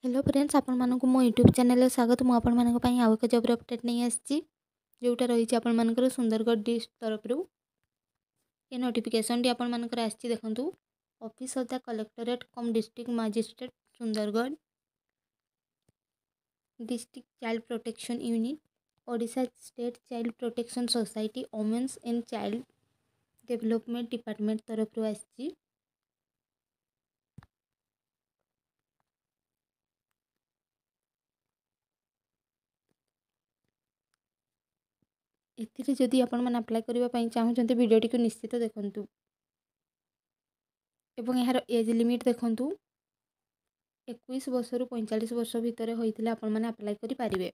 Hello friends आपण मानक मो यूट्यूब चैनल स्वागत मु आपण मानक पई आउ एक जॉब अपडेट नहीं आसी जोटा रही आपण मानकर सुंदरगढ़ डिस्ट्रिक्ट तरफ ये नोटिफिकेशन टी आपण मानकर आसी देखंतु office of the collectorate cum district magistrate Sundargarh district child protection unit Odisha state child protection society women's and child development department तरफ आसी। एथिरे जदि आपण मैंने अप्लाई करने चाहते वीडियो टी निश्चित देखंतु एवं यार एज लिमिट देखंतु 21 वर्ष रु 45 वर्ष भितर होइतिले आपण माने अप्लाई करि पारिबे।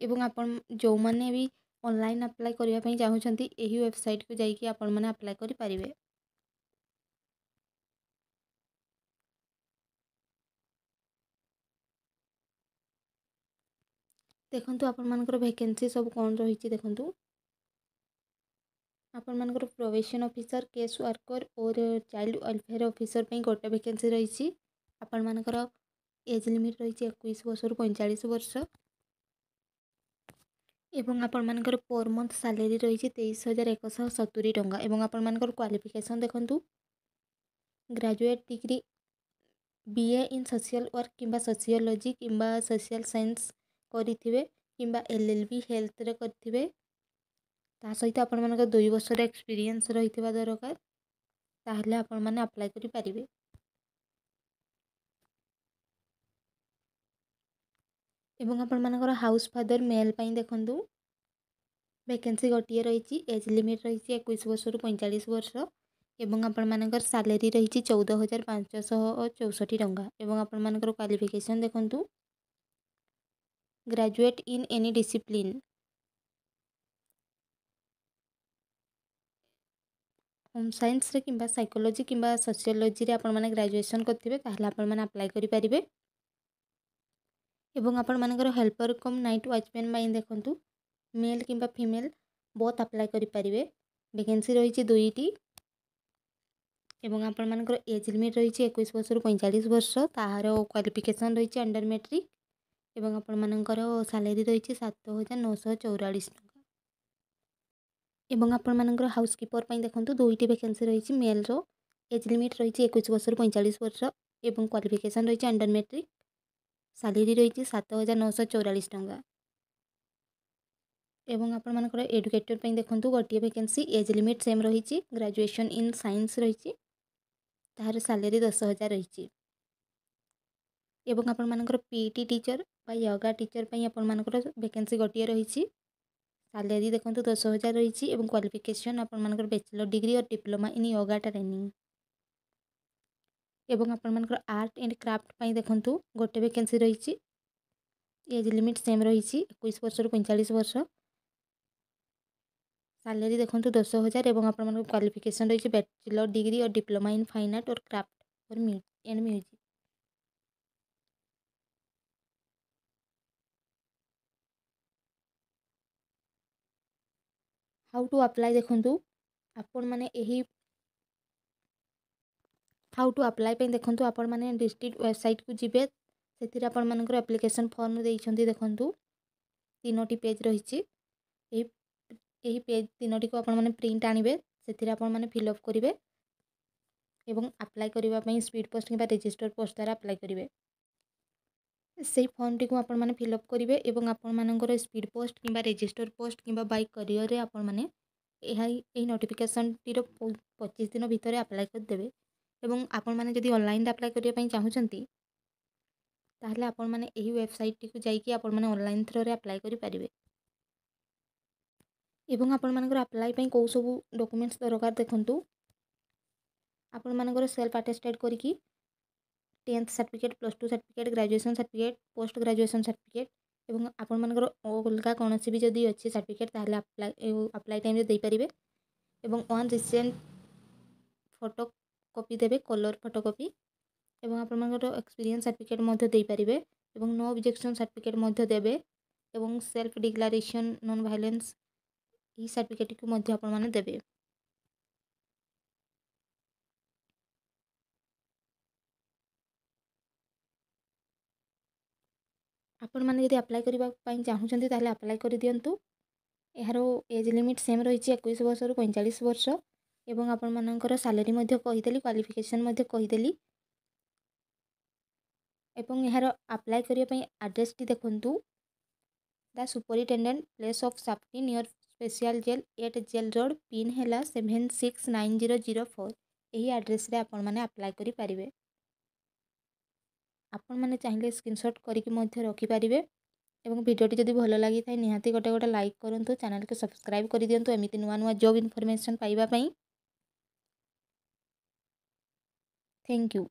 एवं आपण जो माने भी ऑनलाइन अप्लाई करबा पई चाहउछंती एही वेबसाइट को जाई कि आपण माने अप्लाई करि पारिबे। देखंतु आपण मानकर वैकेंसी सब कोन रहिछि देखंतु आपण मानकर प्रोबेशन ऑफिसर केस वर्कर और चाइल्ड वेलफेयर ऑफिसर पई गोटे वैकेंसी रहिछि। आपण मानकर एज लिमिट रहिछि 21 वर्ष रु 45 वर्ष एवं आपण मानकर पर मंथ सैलरी रहिछि 23,170 टंका एवं आपण मानकर क्वालिफिकेशन देखंतु graduate degree BA in social work किंबा सोशियोलॉजी किंबा सोशल साइंस करिथिबे किंबा एलएलबी हेल्थ रे करिथिबे ता सहित आपण मानकर 2 वर्ष रे एक्सपीरियंस रहिथिबा दरकार ताहले आपण माने अप्लाई करि पारिबे। एवं आपण मानकर हाउस फादर मेल पई देखंतु वैकेंसी गोटिए रही एज लिमिट रही 21 वर्ष रु 45 वर्ष एवं आपण मानकर सैलरी रही 14,564 टंका एवं आपण मानकर क्वालिफिकेशन देखंतु graduate in any discipline home science रे किंबा साइकोलॉजी किंबा सोशियोलॉजी रे आपण माने ग्रेजुएशन करथिबे ताहले आपण माने अप्लाई करि पारिबे। एवं आपण मानकर हेल्पर कम नाइट वॉचमैन पई देखंतु मेल किंबा फीमेल बोथ अप्लाई करि पारिबे। वैकेंसी रही दुईटी एवं आपण मानकर एज लिमिट रही 21 वर्ष रु 45 वर्ष ताहार क्वालिफिकेशन रही अंडर मैट्रिक एवं आपण मानकर सैलरी रही 7,944 टंका एवं आपण मानकर हाउसकीपर पई देखंतु दुईटी वैकेंसी रही मेल रो एज लिमिट रही 21 वर्ष रु 45 वर्ष एवं क्वालिफिकेशन रही अंडर मैट्रिक सैलरी रही 7,944 टंका एवं आपण मानकर एडुकेटर पई देखंतु गोटिए वैकेंसी एज लिमिट सेम रही ग्रेजुएशन इन साइंस रही ताहार सैलरी 10,000 रही एवं आपण मानकर पीटी टीचर बा योगा टीचर पई आपण मानकर वैकेंसी गोटिए रही सैलरी देखंतु 10,000 रही एवं क्वालिफिकेशन आपण मानकर बैचलर डिग्री और डिप्लोमा इन योगा ट्रेनिंग एवं आपण मानकर आर्ट एंड क्राफ्ट पई देखंतु गोटे वैकेंसी रही एज लिमिट सेम रही 21 वर्ष रु 45 वर्ष सैलरी देखंतु 10,000 एवं आपण मानकर क्वालिफिकेशन रही बैचलर डिग्री और डिप्लोमा इन फाइन आर्ट और क्राफ्ट और म्यूजिक। हाउ टू अप्लाई देखंतु आपण माने एही हाउ टू अप्लाई पे देखंतु आपण माने डिस्ट्रिक्ट वेबसाइट को जिबे सेतिर आपण मानकर एप्लिकेशन फॉर्म देइछंती देखंतु तीनोटी पेज रहिछि एही पेज तीनोटी को आपण माने प्रिंट आनिबे सेतिर आपण माने फिल अप करिवे एवं अप्लाई करबा पई स्पीड पोस्ट किबा रजिस्टर पोस्ट द्वारा अप्लाई करिवे से फॉर्म टी को आपण माने फिल अप करिवे एवं आपण मानकर स्पीड पोस्ट किबा रजिस्टर पोस्ट किबा बाय करियर रे आपण माने एही नोटिफिकेशन टी रो 25 दिन भितर अप्लाई कर देबे एवं आपण माने जदि ऑनलाइन अप्लाई करिया पई चाहउछंती ताहले आपण माने एही वेबसाइट टी को जाई कि आपण माने ऑनलाइन थ्रू रे अप्लाई करि पारिबे एवं आपण मानकर अप्लाई पई को सब डॉक्यूमेंट्स दरकार देखंतु आपण मानकर सेल्फ अटेस्टेड करिकि 10th certificate +2 certificate graduation certificate post graduation certificate एवं आपण मानकर अलगा कोनोसी भी जदि अछि सर्टिफिकेट ताहले अप्लाई टाइम रे देई परिबे एवं वन रिसेंट फोटो कॉपी देबे कलर फोटोकॉपी एवं आपण मानकर एक्सपीरियंस सर्टिफिकेट मध्ये देई परिबे एवं नो ऑब्जेक्शन सर्टिफिकेट मध्ये देबे एवं सेल्फ डिक्लेरेशन नॉन वायलेंस ई सर्टिफिकेट को मध्ये आपण माने देबे। ଆପଣମାନେ ଯଦି ଆପ୍ଲାଏ କରିବା ପାଇଁ ଚାହୁଁଛନ୍ତି ତାହେଲେ ଆପ୍ଲାଏ କରିଦିଅନ୍ତୁ। ଏହାର ଏଜ୍ ଲିମିଟ୍ ସେମ୍ ରହିଛି 21 ବର୍ଷରୁ 45 ବର୍ଷ ଏବଂ ଆପଣମାନଙ୍କର ସାଲେରୀ ମଧ୍ୟ କହିଦେଲି, କ୍ୱାଲିଫିକେସନ୍ ମଧ୍ୟ କହିଦେଲି। ଏବଂ ଏହାର ଆପ୍ଲାଏ କରିବା ପାଇଁ ଆଡ୍ରେସଟି ଦେଖନ୍ତୁ, the superintendent place of safety near special jail at jail road, pin ହେଲା 769004। ଏହି ଆଡ୍ରେସରେ ଆପଣମାନେ ଆପ୍ଲାଏ କରିପାରିବେ। ଆପଣମାନେ ଚାହିଁଲେ ସ୍କ୍ରିନଶଟ୍ କରିକି ମଧ୍ୟ ରଖିପାରିବେ। ଏବଂ ଭିଡ଼ିଓଟି ଯଦି ଭଲ ଲାଗିଥାଏ ନିହାତି ଗୋଟେ ଲାଇକ୍ କରନ୍ତୁ, ଚ୍ୟାନେଲକୁ ସବସ୍କ୍ରାଇବ୍ କରିଦିଅନ୍ତୁ ଏମିତି ନୂଆ ନୂଆ ଜବ୍ ଇନଫର୍ମେସନ୍ ପାଇବା ପାଇଁ। Thank you.